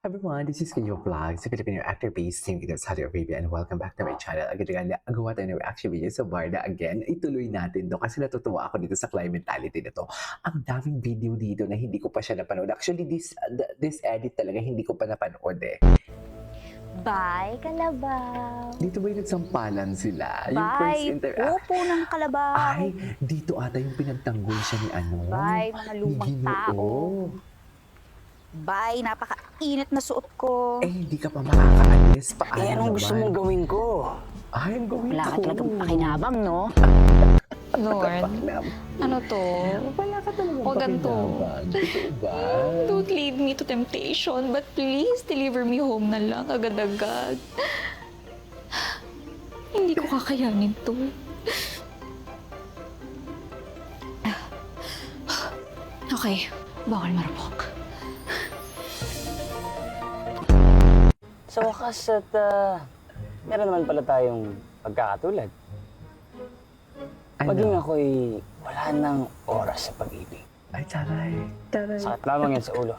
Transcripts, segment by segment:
Everyone, this is Kayo Vlog, sa Filipino actor-based team dito sa Saudi Arabia, and welcome back to my channel. Agad-agad agawa tayo ng reaction video sa Barda again. Ituloy natin to kasi natutuwa ako dito sa Climentality na to. Ang daming video dito na hindi ko pa siya napanood. Actually, this edit talaga hindi ko pa napanood eh. Bye, Kalabaw. Dito ba yung nagsampalan sila? Yung Bye, first interaction. pupo ng Kalabaw. Ay, dito ata yung pinagtanggol siya ni ano. Bye, mga lumang ni Ginoo. tao. Bye, napakainit na suot ko. Eh, hindi ka pa makakaalis. Paano Eh, anong gusto mong gawin ko? Ay, ang gawin Wala ka ko. talagang pakinabang, no? Lord, ano to? Wala ka talagang Huwag ganito. pakinabang. Totoo ba? Don't lead me to temptation, but please deliver me home na lang agad-agad. Hindi ko kakayanin to. Okay, bawal marupok. Sa wakas at meron naman pala tayong pagkakatulad. Maging ako'y wala nang oras sa pag-ibig. Ay, taray. Taray. Sakit lamang yan sa ulo.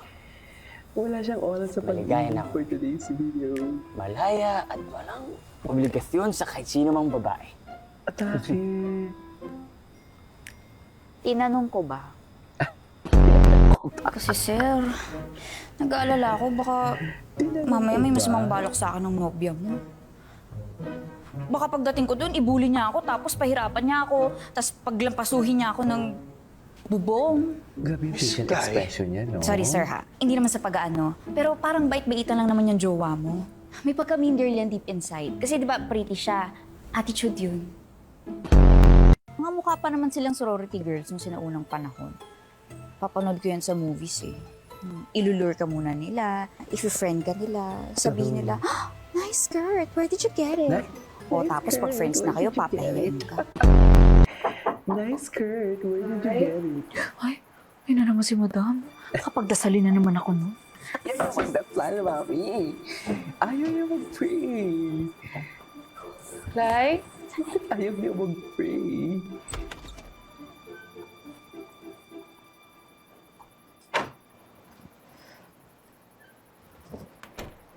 Wala siyang oras sa Maligaya pag-ibig na ako. for today's video. Malaya at walang obligasyon sa kahit sino mang babae. At bakit? Tinanong ko ba? Kasi sir, nag-aalala ako baka mamaya may masamang balak sa akin ng nobya mo. Baka pagdating ko doon, ibuli niya ako, tapos pahirapan niya ako, tapos paglampasuhin niya ako ng bubong. Grabe yung patient expression niya, no? Sorry sir ha, hindi naman sa pag-aano, pero parang bait-baitan lang naman yung jowa mo. May pagka-mean girl yan deep inside. Kasi di ba pretty siya, attitude yun. Mga mukha pa naman silang sorority girls nung sinaunang panahon. Papanood ko yan sa movies eh. Ilulure ka muna nila, if-friend ka nila, sabihin nila, "Ah, nice skirt, where did you get it?" O tapos pag friends na kayo, papahilayin ka. Nice skirt. Where did you get it? Ay, yun na naman si madam. Kapag dasalin na naman ako, no? Yan ang magdasal, mami. Ayaw niya mag-pray. Lai? Ayaw niya mag-pray.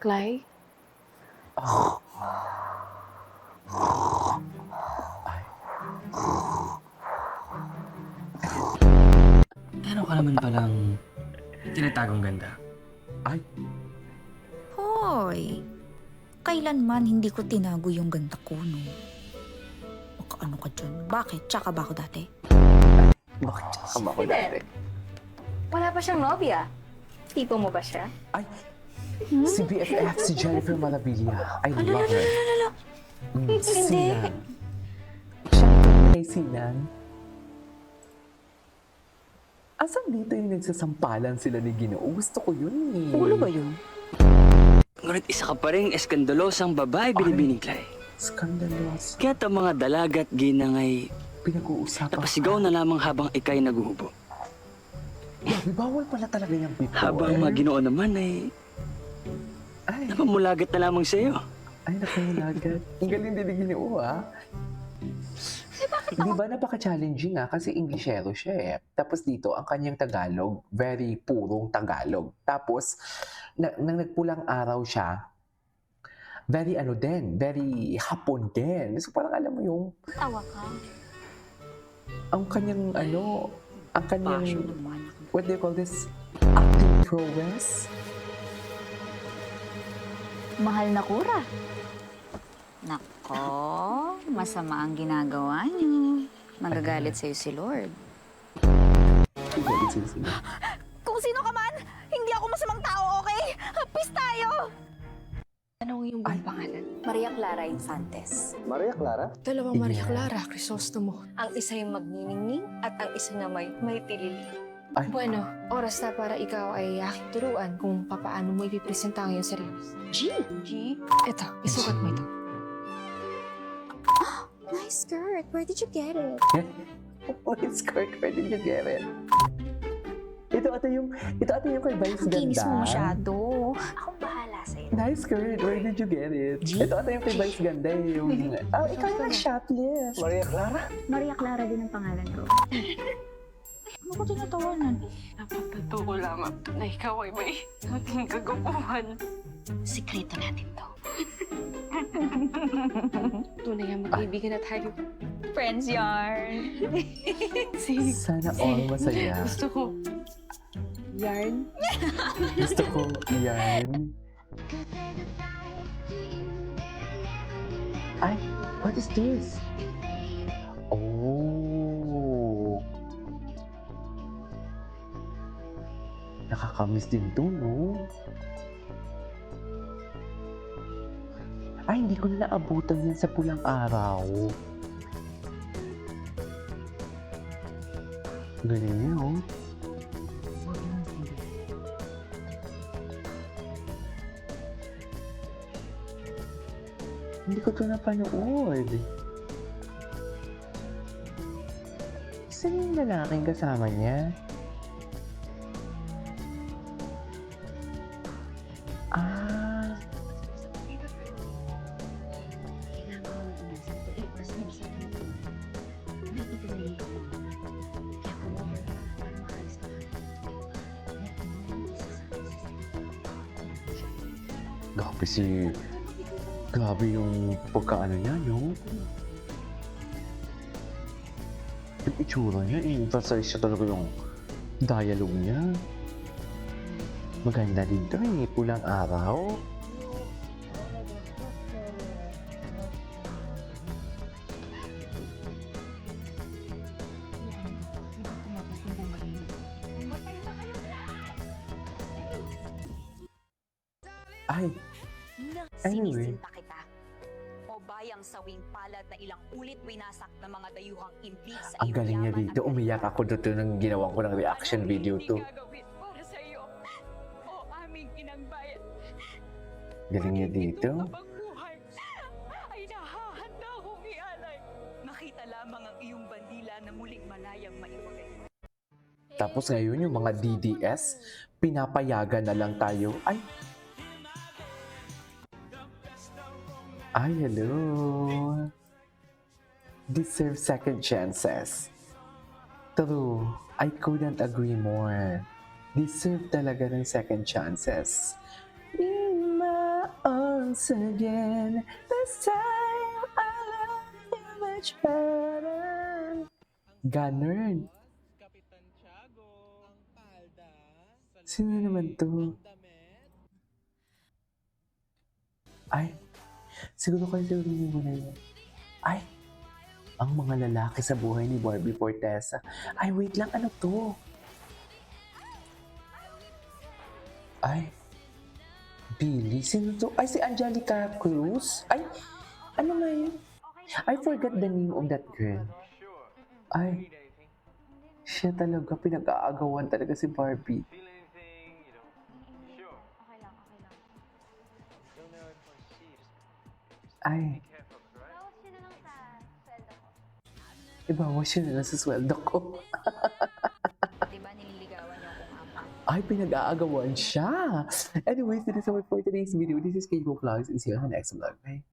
Clay? Meron ka naman palang tinatagong ganda. Ay, Hoy, kailanman hindi ko tinago yung ganda ko, no? Baka ano ka dyan? Bakit? Tsaka ba ako dati? bakit kama ko dati? Wala pa siyang nobya. Tipo mo ba siya? Ay, si BFF, si Jennifer Malavilla. I love her. Hindi. Sinan. Siyempre kay Sinan. Asan dito yung nagsasampalan sila ni Ginoo? Gusto ko yun eh. Ulo ba yun? Ngunit isa ka pa rin eskandalosang babae binibining, Clay. Scandalous. Kaya't ang mga dalagat ginang ay Pinag-uusapan. napasigaw na lamang habang ikay naguhubo. Grabe, bawal pala talaga yung before. Habang mga Ginoo naman ay Ay, napamulagat na lamang sa iyo. ay nakahulagat. Ang galing din ni Ginoo ah. Di ba napaka-challenging ah? Kasi Englishero siya eh. Tapos dito, ang kanyang Tagalog, very purong Tagalog. Tapos, nang nagpulang araw siya, very ano din, very Hapon din. So parang alam mo yung, Tawa ka. ang kanyang ano, ang kanyang, Passion naman. what do you call this? Acting prowess? Mahal na kura. Nako, masama ang ginagawa niyo. Magagalit sa'yo si Lord. Galit sila. Kung sino ka man, hindi ako masamang tao, okay? Peace tayo! Anong iyong buong pangalan? Maria Clara Infantes. Dalawang Maria Clara Crisostomo. Ang isa yung magniningning at ang isa na may tilili. Ay. Bueno, oras na para ikaw ay aking turuan kung papaano mo ipipresenta ang iyong sarili. G? G? Ito, isukat mo ito. Nice skirt. Where did you get it? What skirt? Where did you get it? Ito ata yung kay Vice Ang kinis Ganda. mo masyado. Akong bahala sa'yo. Nice skirt. Where did you get it? Ito ata yung kay Vice Ganda eh. Yung, ikaw yung nag-shoplift. Maria Clara din ang pangalan ko. Ano ko tinatawanan? Napagtotoo lamang na ikaw ay may aking kagapuhan. Sikreto natin to. Tunay ang magkaibigan na tayo. Friends yarn. Sana all masaya. Gusto ko. Yarn. Gusto ko yan. Ay, what is this? Oh. Nakakamiss din to, no? Ay, hindi ko na naabutan yan sa pulang araw. Galing yun, oh. Hindi ko ito napanood. Saan yung lalaking kasama niya? Ah. Grabe yung pagkaano niya, no? Yung itsura niya, emphasize siya talaga yung dialogue niya. Maganda din to eh, pulang araw. Ay, anyway. Sinisinta kita. O bayang sawing palad na ilang ulit winasak ng mga dayuhang implik sa Ang galing niya yaman dito. at Umiyak ako dito nang ginawa ko ng reaction video to. Para sa iyo. O aming inangbayan. Galing niya dito. Habang buhay ay nahahanda akong ialay. Nakita lamang ang iyong bandila na muling malayang maibagay. Tapos ngayon yung mga DDS, pinapayagan na lang tayo. Ay, hello. Deserve second chances. True. I couldn't agree more. Deserve talaga ng second chances. In my arms again, this time I love you much better. Ganun. Sino naman to? Ay, siguro kayo rin mo na yun. Ay, ang mga lalaki sa buhay ni Barbie Fortesa. Ay, wait lang, ano to? Ay, Billy, sino to? Ay, si Angelica Cruz? Ay, ano nga yun? I forgot the name of that girl. Ay, siya talaga, pinag-aagawan talaga si Barbie. Ay. Ibawas yun na lang sa sweldo ko. diba nililigawan niyo kung ama. Ay, pinag-aagawan siya. Anyways, this is all for today's video. This is Kate Vlogs and see you on the next vlog. Bye.